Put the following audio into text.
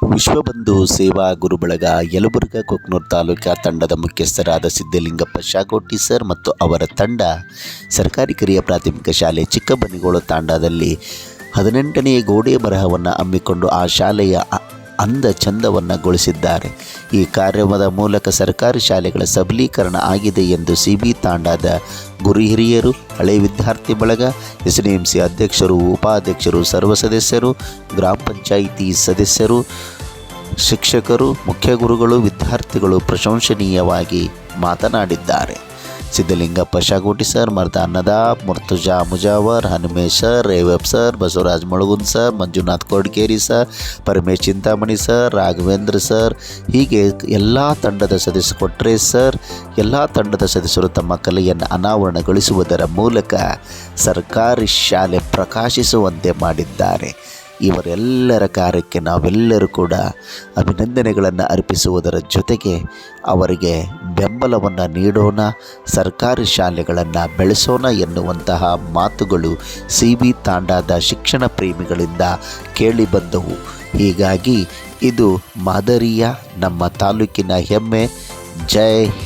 ವಿಶ್ವಬಂಧು ಸೇವಾ ಗುರುಬಳಗ ಯಲಬುರ್ಗಾ ಕೊಕ್ನೂರು ತಾಲೂಕಾ ತಂಡದ ಮುಖ್ಯಸ್ಥರಾದ ಸಿದ್ದಲಿಂಗಪ್ಪ ಶಾಗೋಟಿ ಸರ್ ಮತ್ತು ಅವರ ತಂಡ ಸರ್ಕಾರಿ ಕಿರಿಯ ಪ್ರಾಥಮಿಕ ಶಾಲೆ ಚಿಕ್ಕಬನ್ನಿಗೋಳು ತಾಂಡಾದಲ್ಲಿ 18ನೇ ಗೋಡೆ ಬರಹವನ್ನು ಹಮ್ಮಿಕೊಂಡು ಆ ಶಾಲೆಯ ಅಂದ ಚಂದವನ್ನು ಗೊಳಿಸಿದ್ದಾರೆ. ಈ ಕಾರ್ಯಕ್ರಮದ ಮೂಲಕ ಸರ್ಕಾರಿ ಶಾಲೆಗಳ ಸಬಲೀಕರಣ ಆಗಿದೆ ಎಂದು ಸಿಬಿ ತಾಂಡಾದ ಗುರು ಹಿರಿಯರು, ಹಳೆ ವಿದ್ಯಾರ್ಥಿ ಬಳಗ, ಎಸ್ಡಿಎಂಸಿ ಅಧ್ಯಕ್ಷರು, ಉಪಾಧ್ಯಕ್ಷರು, ಸರ್ವ ಸದಸ್ಯರು, ಗ್ರಾಮ ಪಂಚಾಯಿತಿ ಸದಸ್ಯರು, ಶಿಕ್ಷಕರು, ಮುಖ್ಯ ಗುರುಗಳು, ವಿದ್ಯಾರ್ಥಿಗಳು ಪ್ರಶಂಸನೀಯವಾಗಿ ಮಾತನಾಡಿದ್ದಾರೆ. Siddalingappa Shagoti sir, Mardan Nadab, Murtuza Mujawar, Hanumesh sir, Revab sir, Basavaraj Malagun sir, Manjunath Kodgeri sir, Paramesh Chintamani sir, Raghavendra sir, ಹೀಗೆ ಎಲ್ಲ ತಂಡದ ಸದಸ್ಯರು, ಕೊಟ್ರೇಶ್ ಸರ್, ಎಲ್ಲ ತಂಡದ ಸದಸ್ಯರು ತಮ್ಮ ಕಲೆಯನ್ನು ಅನಾವರಣಗೊಳಿಸುವುದರ ಮೂಲಕ ಸರ್ಕಾರಿ ಶಾಲೆ ಪ್ರಕಾಶಿಸುವಂತೆ ಮಾಡಿದ್ದಾರೆ. ಇವರೆಲ್ಲರ ಕಾರ್ಯಕ್ಕೆ ನಾವೆಲ್ಲರೂ ಕೂಡ ಅಭಿನಂದನೆಗಳನ್ನು ಅರ್ಪಿಸುವುದರ ಜೊತೆಗೆ ಅವರಿಗೆ ಬೆಂಬಲವನ್ನು ನೀಡೋಣ, ಸರ್ಕಾರಿ ಶಾಲೆಗಳನ್ನು ಬೆಳೆಸೋಣ ಎನ್ನುವಂತಹ ಮಾತುಗಳು ಸಿಬಿ ತಾಂಡಾದ ಶಿಕ್ಷಣ ಪ್ರೇಮಿಗಳಿಂದ ಕೇಳಿಬಂದವು. ಹೀಗಾಗಿ ಇದು ಮಾದರಿಯ ನಮ್ಮ ತಾಲೂಕಿನ ಹೆಮ್ಮೆ. ಜೈ ಹಿಂದ್.